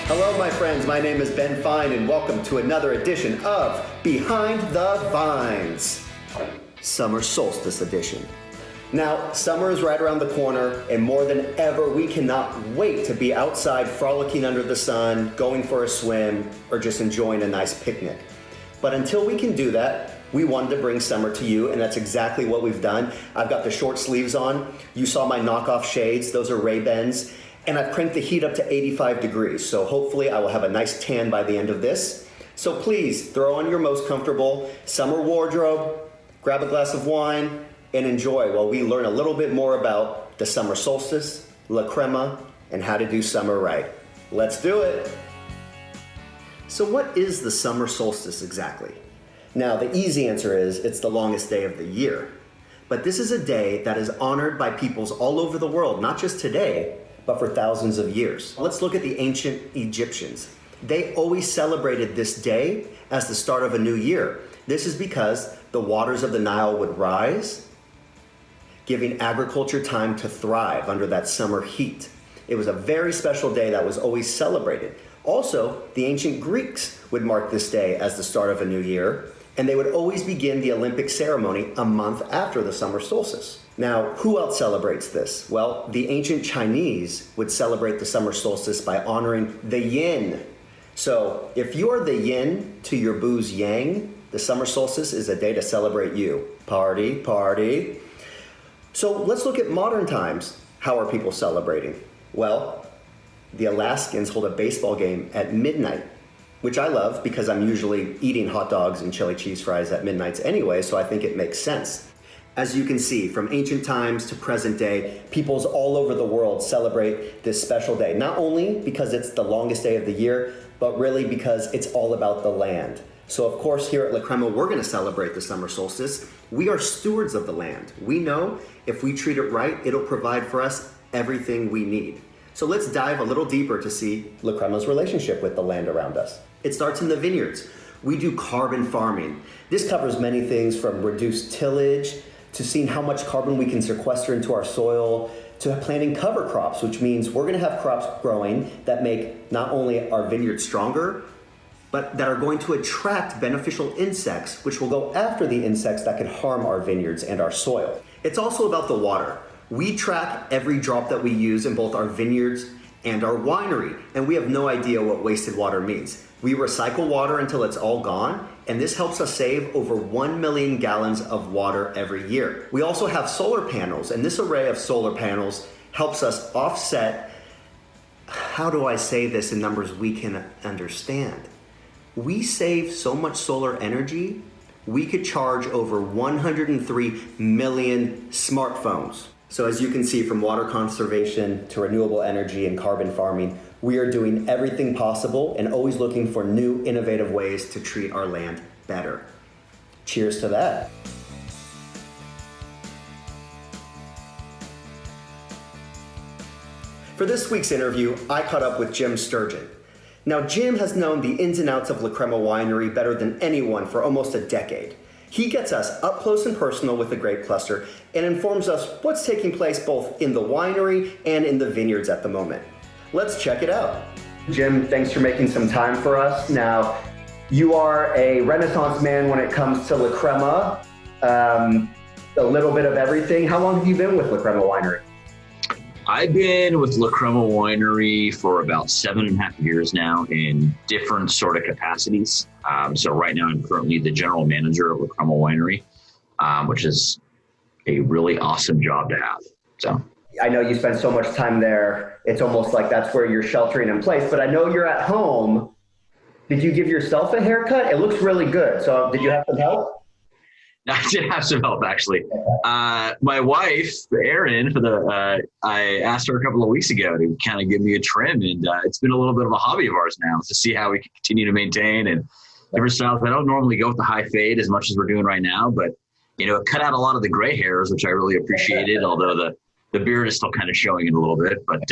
Hello, my friends. My name is Ben Fine, and welcome to another edition of Behind the Vines, Summer Solstice Edition. Now, summer is right around the corner, and more than ever, we cannot wait to be outside frolicking under the sun, going for a swim, or just enjoying a nice picnic. But until we can do that, we wanted to bring summer to you, and that's exactly what we've done. I've got the short sleeves on. You saw my knockoff shades. Those are Ray-Bans. And I've cranked the heat up to 85 degrees, so hopefully I will have a nice tan by the end of this. So please throw on your most comfortable summer wardrobe, grab a glass of wine, and enjoy while we learn a little bit more about the summer solstice, La Crema, and how to do summer right. Let's do it! So what is the summer solstice exactly? Now, the easy answer is it's the longest day of the year. But this is a day that is honored by peoples all over the world, not just today, but for thousands of years. Let's look at the ancient Egyptians. They always celebrated this day as the start of a new year. This is because the waters of the Nile would rise, giving agriculture time to thrive under that summer heat. It was a very special day that was always celebrated. Also, the ancient Greeks would mark this day as the start of a new year, and they would always begin the Olympic ceremony a month after the summer solstice. Now, who else celebrates this? Well, the ancient Chinese would celebrate the summer solstice by honoring the yin. So if you're the yin to your boo's yang, the summer solstice is a day to celebrate you. Party, party. So let's look at modern times. How are people celebrating? Well, the Alaskans hold a baseball game at midnight, which I love because I'm usually eating hot dogs and chili cheese fries at midnights anyway, so I think it makes sense. As you can see, from ancient times to present day, peoples all over the world celebrate this special day, not only because it's the longest day of the year, but really because it's all about the land. So of course, here at La Crema, we're gonna celebrate the summer solstice. We are stewards of the land. We know if we treat it right, it'll provide for us everything we need. So let's dive a little deeper to see La Crema's relationship with the land around us. It starts in the vineyards. We do carbon farming. This covers many things from reduced tillage, to seeing how much carbon we can sequester into our soil, to planting cover crops, which means we're gonna have crops growing that make not only our vineyards stronger, but that are going to attract beneficial insects, which will go after the insects that could harm our vineyards and our soil. It's also about the water. We track every drop that we use in both our vineyards and our winery, and we have no idea what wasted water means. We recycle water until it's all gone, and this helps us save over 1 million gallons of water every year. We also have solar panels, and this array of solar panels helps us offset, how do I say this in numbers we can understand? We save so much solar energy, we could charge over 103 million smartphones. So as you can see, from water conservation to renewable energy and carbon farming, we are doing everything possible and always looking for new innovative ways to treat our land better. Cheers to that. For this week's interview, I caught up with Jim Sturgeon. Now, Jim has known the ins and outs of La Crema Winery better than anyone for almost a decade. He gets us up close and personal with the grape cluster and informs us what's taking place both in the winery and in the vineyards at the moment. Let's check it out. Jim, thanks for making some time for us. Now, you are a Renaissance man when it comes to La Crema, a little bit of everything. How long have you been with La Crema Winery? I've been with La Crema Winery for about 7.5 years now in different sort of capacities. So right now I'm currently the general manager of La Crema Winery, which is a really awesome job to have. So I know you spend so much time there. It's almost like that's where you're sheltering in place, but I know you're at home. Did you give yourself a haircut? It looks really good. So did you have some help? I did have some help, actually. My wife, Erin, I asked her a couple of weeks ago to kind of give me a trim, and it's been a little bit of a hobby of ours now to see how we can continue to maintain and different styles. I don't normally go with the high fade as much as we're doing right now, but it cut out a lot of the gray hairs, which I really appreciated, although the beard is still kind of showing it a little bit. But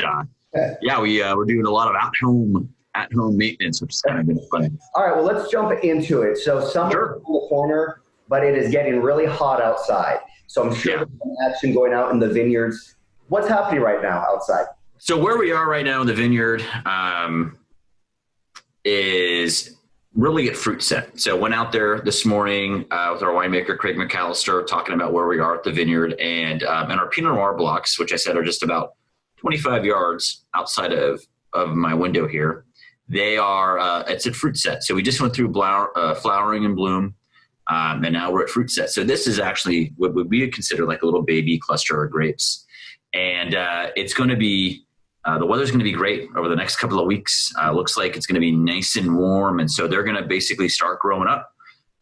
we're doing a lot of at-home maintenance, which is kind of been fun. All right, well, let's jump into it. So summer's in the corner, but it is getting really hot outside. So I'm sure there's some action going out in the vineyards. What's happening right now outside? So where we are right now in the vineyard, is really get fruit set. So went out there this morning with our winemaker, Craig McAllister, talking about where we are at the vineyard and our Pinot Noir blocks, which I said are just about 25 yards outside of my window here. They are, it's at fruit set. So we just went through flowering and bloom. And now we're at fruit set. So this is actually what would we consider like a little baby cluster of grapes. And it's going to be, the weather's going to be great over the next couple of weeks. Looks like it's going to be nice and warm. And so they're going to basically start growing up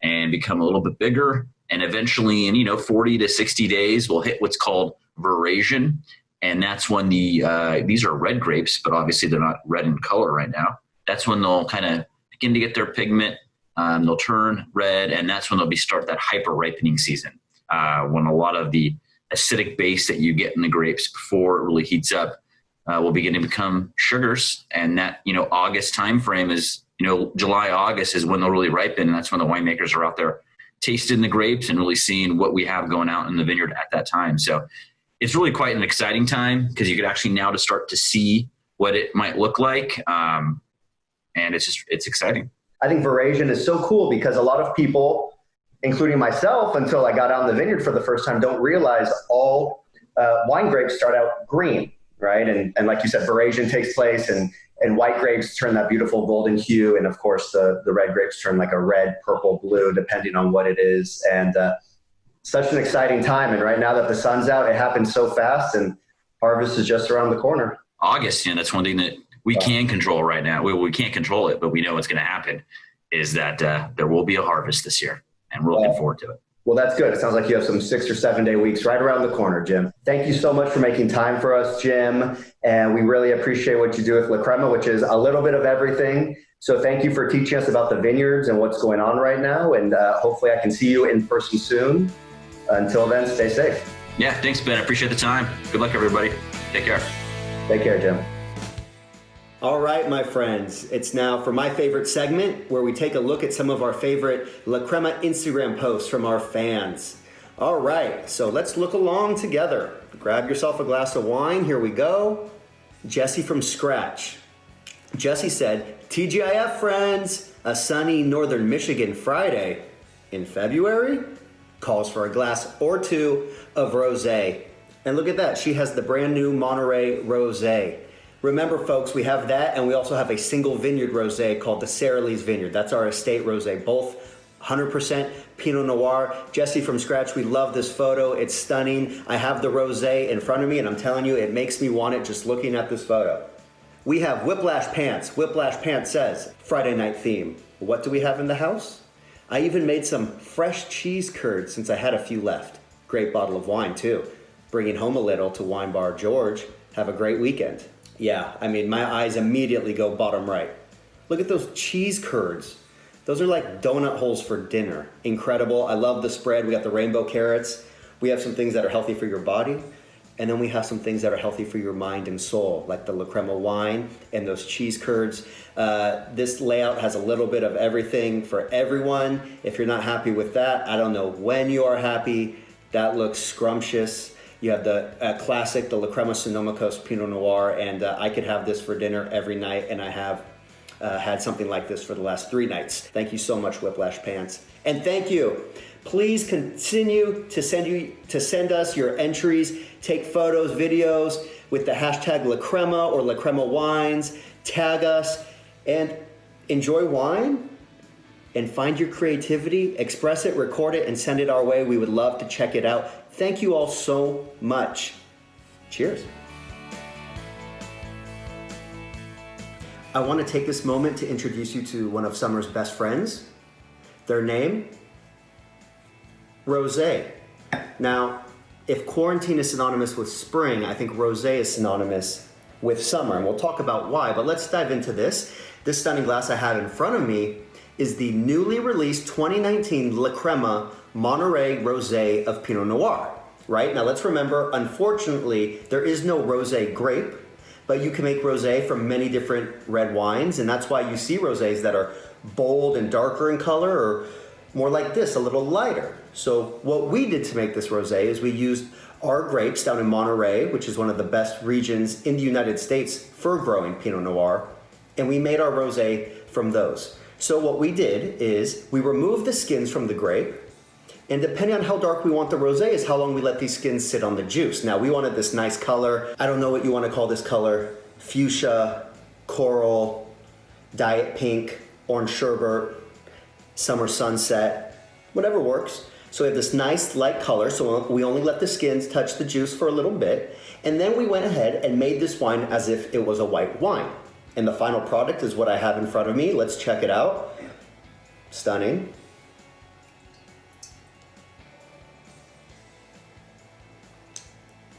and become a little bit bigger. And eventually in, 40 to 60 days, we'll hit what's called veraison. And that's when these are red grapes, but obviously they're not red in color right now. That's when they'll kind of begin to get their pigment. They'll turn red, and that's when they'll start that hyper ripening season, when a lot of the acidic base that you get in the grapes before it really heats up will begin to become sugars. And that, August time frame is, July, August is when they'll really ripen. And that's when the winemakers are out there tasting the grapes and really seeing what we have going out in the vineyard at that time. So it's really quite an exciting time because you could actually now to start to see what it might look like. And it's exciting. I think veraison is so cool because a lot of people, including myself, until I got out in the vineyard for the first time, don't realize all wine grapes start out green, right? And like you said, veraison takes place and white grapes turn that beautiful golden hue. And of course, the red grapes turn like a red, purple, blue, depending on what it is. And such an exciting time. And right now that the sun's out, it happens so fast and harvest is just around the corner. August, that's one thing that we can control right now. We can't control it, but we know what's going to happen is that there will be a harvest this year, and we're looking forward to it. Well, that's good. It sounds like you have some 6 or 7 day weeks right around the corner, Jim. Thank you so much for making time for us, Jim. And we really appreciate what you do with La Crema, which is a little bit of everything. So thank you for teaching us about the vineyards and what's going on right now. And hopefully I can see you in person soon. Until then, stay safe. Yeah, thanks, Ben. I appreciate the time. Good luck, everybody. Take care. Take care, Jim. All right, my friends, it's now for my favorite segment where we take a look at some of our favorite La Crema Instagram posts from our fans. All right, so let's look along together. Grab yourself a glass of wine. Here we go. Jesse from Scratch. Jesse said, TGIF friends, a sunny northern Michigan Friday in February calls for a glass or two of rosé. And look at that, she has the brand new Monterey Rosé. Remember, folks, we have that, and we also have a single vineyard rosé called the Sara Lee's Vineyard. That's our estate rosé, both 100% Pinot Noir. Jesse from Scratch, we love this photo. It's stunning. I have the rosé in front of me, and I'm telling you, it makes me want it just looking at this photo. We have Whiplash Pants. Whiplash Pants says, Friday night theme. What do we have in the house? I even made some fresh cheese curds since I had a few left. Great bottle of wine, too. Bringing home a little to Wine Bar George. Have a great weekend. Yeah, I mean, my eyes immediately go bottom right. Look at those cheese curds. Those are like donut holes for dinner. Incredible. I love the spread. We got the rainbow carrots. We have some things that are healthy for your body. And then we have some things that are healthy for your mind and soul, like the La Crema wine and those cheese curds. This layout has a little bit of everything for everyone. If you're not happy with that, I don't know when you are happy. That looks scrumptious. You have the classic, the La Crema Sonoma Coast Pinot Noir, and I could have this for dinner every night, and I have had something like this for the last 3 nights. Thank you so much, Whiplash Pants. And thank you. Please continue to send us your entries. Take photos, videos with the hashtag La Crema or La Crema Wines. Tag us and enjoy wine and find your creativity. Express it, record it, and send it our way. We would love to check it out. Thank you all so much. Cheers. I want to take this moment to introduce you to one of Summer's best friends. Their name, Rosé. Now, if quarantine is synonymous with spring, I think Rosé is synonymous with summer, and we'll talk about why, but let's dive into this. This stunning glass I have in front of me is the newly released 2019 La Crema Monterey Rosé of Pinot Noir, right? Now let's remember, unfortunately, there is no rosé grape, but you can make rosé from many different red wines, and that's why you see rosés that are bold and darker in color, or more like this, a little lighter. So what we did to make this rosé is we used our grapes down in Monterey, which is one of the best regions in the United States for growing Pinot Noir, and we made our rosé from those. So what we did is we removed the skins from the grape, and depending on how dark we want the rosé is how long we let these skins sit on the juice. Now we wanted this nice color. I don't know what you want to call this color. Fuchsia, coral, diet pink, orange sherbet, summer sunset, whatever works. So we have this nice light color, so we only let the skins touch the juice for a little bit. And then we went ahead and made this wine as if it was a white wine. And the final product is what I have in front of me. Let's check it out. Stunning.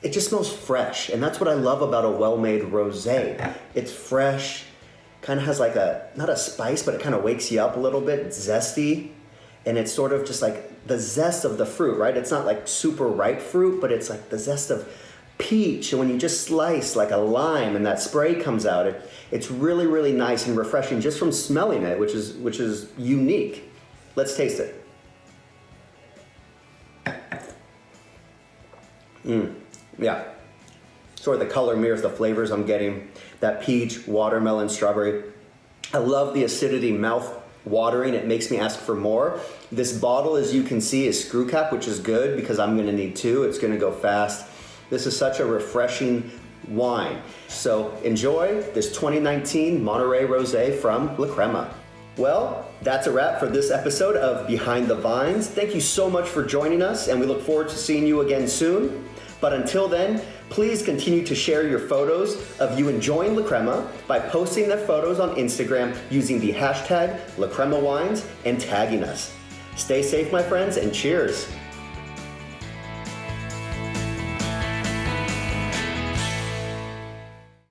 It just smells fresh, and that's what I love about a well-made rosé. It's fresh, kind of has like not a spice, but it kind of wakes you up a little bit. It's zesty, and it's sort of just like the zest of the fruit, right? It's not like super ripe fruit, but it's like the zest of peach, and when you just slice like a lime and that spray comes out, it's really, really nice and refreshing just from smelling it, which is unique. Let's taste it. Yeah, sort of the color mirrors the flavors I'm getting. That peach, watermelon, strawberry. I love the acidity, mouth watering. It makes me ask for more. This bottle, as you can see, is screw cap, which is good because I'm gonna need two. It's gonna go fast. This is such a refreshing wine. So enjoy this 2019 Monterey Rosé from La Crema. Well, that's a wrap for this episode of Behind the Vines. Thank you so much for joining us, and we look forward to seeing you again soon. But until then, please continue to share your photos of you enjoying La Crema by posting their photos on Instagram using the hashtag La Crema Wines and tagging us. Stay safe, my friends, and cheers.